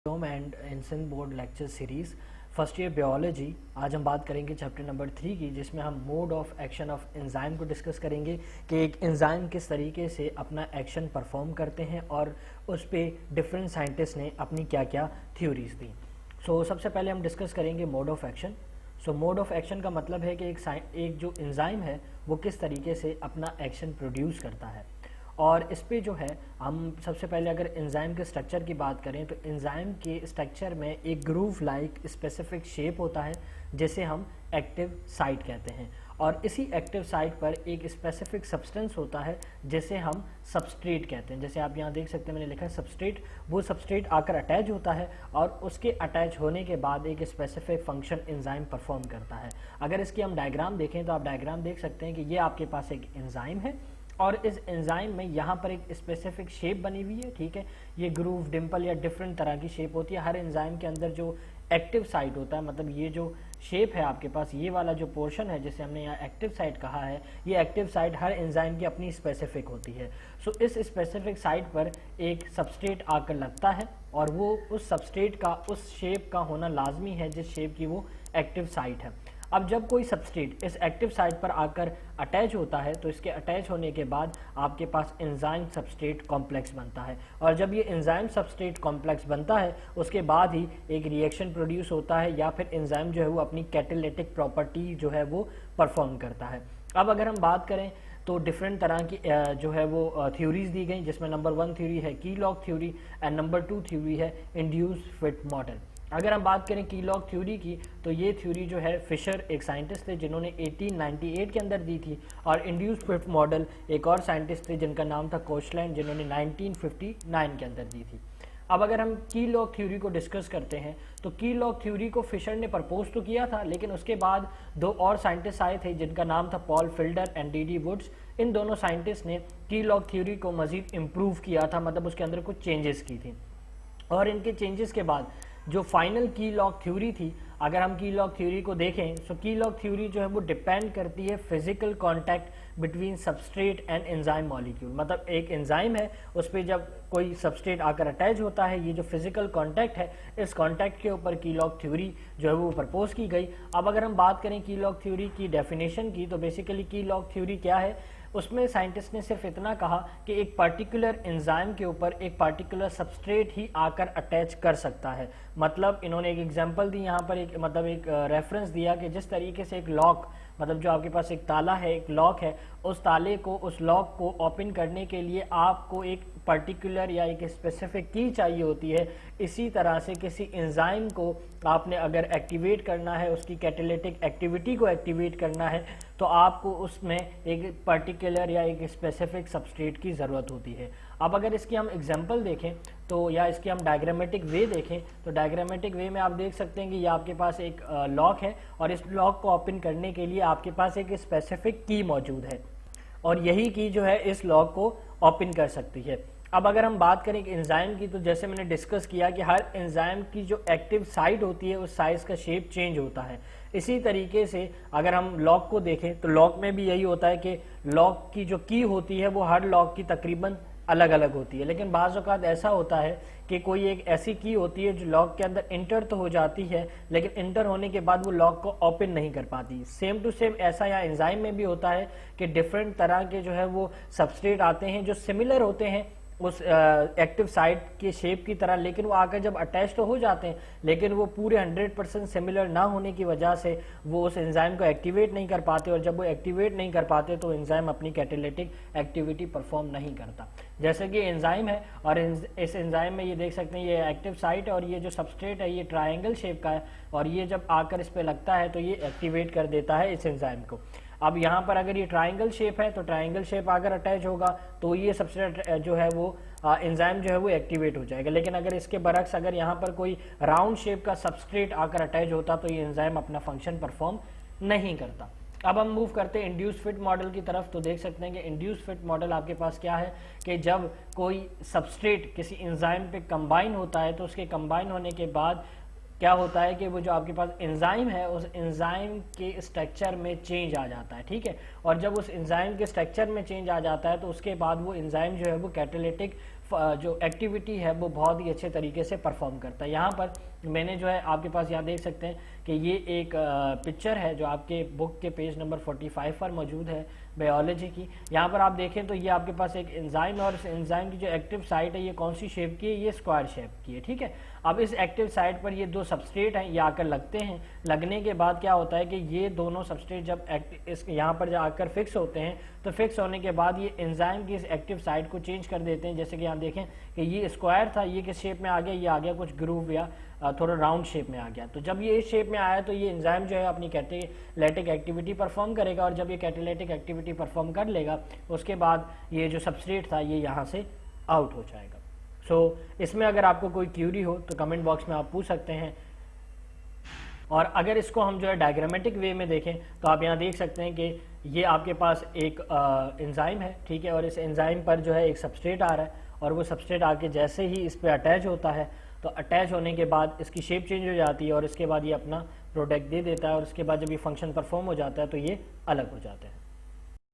And एनसन board lecture series first year biology. आज हम बात करेंगे चैप्टर नंबर 3 की, जिसमें हम mode of action of enzyme को डिस्कस करेंगे कि एक एंजाइम किस तरीके से अपना एक्शन परफॉर्म करते हैं और उस पर डिफरेंट साइंटिस्ट ने अपनी क्या क्या थ्योरीज दी। सबसे पहले हम डिस्कस करेंगे mode of action. Mode of action का मतलब है कि एक जो एंजाइम है वो किस तरीके से अपना एक्शन प्रोड्यूस करता है। और इस पे जो है हम सबसे पहले अगर एंजाइम के स्ट्रक्चर की बात करें तो एंजाइम के स्ट्रक्चर में एक ग्रूव लाइक स्पेसिफिक शेप होता है जिसे हम एक्टिव साइट कहते हैं, और इसी एक्टिव साइट पर एक स्पेसिफिक सब्सटेंस होता है जिसे हम सबस्ट्रेट कहते हैं। जैसे आप यहाँ देख सकते हैं, मैंने लिखा है सबस्ट्रेट। वो सबस्ट्रेट आकर अटैच होता है और उसके अटैच होने के बाद एक स्पेसिफिक फंक्शन एंजाइम परफॉर्म करता है। अगर इसकी हम डायग्राम देखें तो आप डायग्राम देख सकते हैं कि ये आपके पास एक एंजाइम है और इस एंजाइम में यहाँ पर एक स्पेसिफिक शेप बनी हुई है। ठीक है, ये ग्रूव, डिम्पल या डिफरेंट तरह की शेप होती है। हर एंजाइम के अंदर जो एक्टिव साइट होता है, मतलब ये जो शेप है आपके पास, ये वाला जो पोर्शन है जिसे हमने यहाँ एक्टिव साइट कहा है, ये एक्टिव साइट हर एंजाइम की अपनी स्पेसिफिक होती है। इस स्पेसिफिक साइट पर एक सबस्ट्रेट आकर लगता है और वो उस सबस्ट्रेट का उस शेप का होना लाजमी है जिस शेप की वो एक्टिव साइट है। अब जब कोई सबस्ट्रेट इस एक्टिव साइट पर आकर अटैच होता है तो इसके अटैच होने के बाद आपके पास एंजाइम सबस्ट्रेट कॉम्प्लेक्स बनता है, और जब ये एंजाइम सबस्ट्रेट कॉम्प्लेक्स बनता है उसके बाद ही एक रिएक्शन प्रोड्यूस होता है या फिर एंजाइम जो है वो अपनी कैटालिटिक प्रॉपर्टी जो है वो परफॉर्म करता है। अब अगर हम बात करें तो डिफरेंट तरह की जो है वो थ्योरीज दी गई, जिसमें नंबर 1 थ्योरी है कीलॉग थ्योरी एंड नंबर 2 थ्योरी है इंड्यूस्ड फिट मॉडल। अगर हम बात करें कीलॉग थ्योरी की तो ये थ्योरी जो है फिशर एक साइंटिस्ट थे जिन्होंने 1898 के अंदर दी थी, और इंड्यूस्ड फिट मॉडल एक और साइंटिस्ट थे जिनका नाम था कोचलैंड, जिन्होंने 1959 के अंदर दी थी। अब अगर हम कीलॉग थ्योरी को डिस्कस करते हैं तो कीलॉग थ्योरी को फिशर ने प्रपोज तो किया था, लेकिन उसके बाद दो और साइंटिस्ट आए थे जिनका नाम था Paul Fielder and D Woods. इन दोनों साइंटिस्ट ने कीलॉग थ्योरी को मजीद इम्प्रूव किया था, मतलब उसके अंदर कुछ चेंजेस की थी, और इनके चेंजेस के बाद जो फाइनल कीलॉग थ्योरी थी, अगर हम कीलॉग थ्योरी को देखें तो कीलॉग थ्योरी जो है वो डिपेंड करती है physical contact between substrate and enzyme molecule. मतलब एक एंजाइम है, उस पर जब कोई सबस्ट्रेट आकर अटैच होता है, ये जो फिजिकल कांटेक्ट है, इस कांटेक्ट के ऊपर कीलॉग थ्योरी जो है वो प्रपोज की गई। अब अगर हम बात करें कीलॉग थ्योरी की डेफिनेशन की तो बेसिकली कीलॉग थ्योरी क्या है, उसमें साइंटिस्ट ने सिर्फ इतना कहा कि एक पर्टिकुलर एंजाइम के ऊपर एक पर्टिकुलर सबस्ट्रेट ही आकर अटैच कर सकता है। मतलब इन्होंने एक एग्जांपल दी यहाँ पर, एक मतलब एक रेफरेंस दिया कि जिस तरीके से एक लॉक, मतलब जो आपके पास एक ताला है, एक लॉक है, उस ताले को, उस लॉक को ओपन करने के लिए आपको एक पर्टिकुलर या एक स्पेसिफिक की चाहिए होती है, इसी तरह से किसी एंजाइम को आपने अगर एक्टिवेट करना है, उसकी कैटालिटिक एक्टिविटी को एक्टिवेट करना है, तो आपको उसमें एक पर्टिकुलर या एक स्पेसिफिक सबस्ट्रेट की ज़रूरत होती है। अब अगर इसकी हम एग्जांपल देखें तो, या इसकी हम डायग्रामेटिक वे देखें तो डायग्रामेटिक वे में आप देख सकते हैं कि ये आपके पास एक लॉक है, और इस लॉक को ओपन करने के लिए आपके पास एक स्पेसिफिक की मौजूद है, और यही की जो है इस लॉक को ओपन कर सकती है। अब अगर हम बात करें एंजाइम की तो जैसे मैंने डिस्कस किया कि हर एंजाइम की जो एक्टिव साइट होती है उस साइज का शेप चेंज होता है। इसी तरीके से अगर हम लॉक को देखें तो लॉक में भी यही होता है कि लॉक की जो की होती है वो हर लॉक की तकरीबन अलग अलग होती है, लेकिन बाज़ औक़ात ऐसा होता है कि कोई एक ऐसी की होती है जो लॉक के अंदर इंटर तो हो जाती है, लेकिन इंटर होने के बाद वो लॉक को ओपन नहीं कर पाती। सेम टू सेम ऐसा यहाँ एंजाइम में भी होता है कि डिफरेंट तरह के जो है वो सबस्ट्रेट आते हैं जो सिमिलर होते हैं उस एक्टिव साइट के शेप की तरह, लेकिन वो आकर जब अटैच तो हो जाते हैं, लेकिन वो पूरे 100% सिमिलर ना होने की वजह से वो उस एंजाइम को एक्टिवेट नहीं कर पाते, और जब वो एक्टिवेट नहीं कर पाते तो एंजाइम अपनी कैटालिटिक एक्टिविटी परफॉर्म नहीं करता। जैसे कि एंजाइम है, और इस एंजाइम में ये देख सकते हैं ये एक्टिव साइट है, और ये जो सबस्ट्रेट है ये ट्रायंगल शेप का है, और ये जब आकर इस पर लगता है तो ये एक्टिवेट कर देता है इस एंजाइम को। अब यहाँ पर अगर ये ट्रायंगल शेप है तो ट्रायंगल शेप अगर अटैच होगा तो ये सबस्ट्रेट जो है वो एंजाइम जो है वो एक्टिवेट हो जाएगा, लेकिन अगर इसके बरक्स अगर यहाँ पर कोई राउंड शेप का सबस्ट्रेट आकर अटैच होता तो ये एंजाइम अपना फंक्शन परफॉर्म नहीं करता। अब हम मूव करते हैं इंड्यूस्ड फिट मॉडल की तरफ, तो देख सकते हैं कि इंड्यूस्ड फिट मॉडल आपके पास क्या है कि जब कोई सबस्ट्रेट किसी एंजाइम पे कंबाइन होता है तो उसके कंबाइन होने के बाद क्या होता है कि वो जो आपके पास एंजाइम है उस एंजाइम के स्ट्रक्चर में चेंज आ जाता है। ठीक है, और जब उस एंजाइम के स्ट्रक्चर में चेंज आ जाता है तो उसके बाद वो एंजाइम जो है वो कैटालिटिक जो एक्टिविटी है वो बहुत ही अच्छे तरीके से परफॉर्म करता है। यहाँ पर मैंने जो है आपके पास यहाँ देख सकते हैं कि ये एक पिक्चर है जो आपके बुक के पेज नंबर 45 पर मौजूद है बायोलॉजी की। यहाँ पर आप देखें तो ये आपके पास एक एंजाइम, और इस एंजाइम की जो एक्टिव साइट है ये कौन सी शेप की है, ये स्क्वायर शेप की है, ठीक है। अब इस एक्टिव साइट पर ये दो सबस्ट्रेट हैं, ये आकर लगते हैं। लगने के बाद क्या होता है कि ये दोनों सबस्ट्रेट जब इस यहाँ पर आकर फिक्स होते हैं तो फिक्स होने के बाद ये एंजाइम की इस एक्टिव साइट को चेंज कर देते हैं। जैसे कि आप देखें कि ये स्क्वायर था, ये किस शेप में आ गया, ये आ गया कुछ ग्रूव या थोड़ा राउंड शेप में आ गया। तो जब ये इस शेप में आया तो ये एंजाइम जो है अपनी कैटालिटिक एक्टिविटी परफॉर्म करेगा, और जब ये कैटालिटिक एक्टिविटी परफॉर्म कर लेगा उसके बाद ये जो सबस्ट्रेट था ये यहाँ से आउट हो जाएगा। सो इसमें अगर आपको कोई क्यूरी हो तो कमेंट बॉक्स में आप पूछ सकते हैं। और अगर इसको हम जो है डायग्रामेटिक वे में देखें तो आप यहाँ देख सकते हैं कि ये आपके पास एक एंजाइम है, ठीक है, और इस एंजाइम पर जो है एक सबस्ट्रेट आ रहा है, और वो सबस्ट्रेट आके जैसे ही इस पर अटैच होता है तो अटैच होने के बाद इसकी शेप चेंज हो जाती है, और इसके बाद ये अपना प्रोडक्ट दे देता है, और उसके बाद जब ये फंक्शन परफॉर्म हो जाता है तो ये अलग हो जाता है।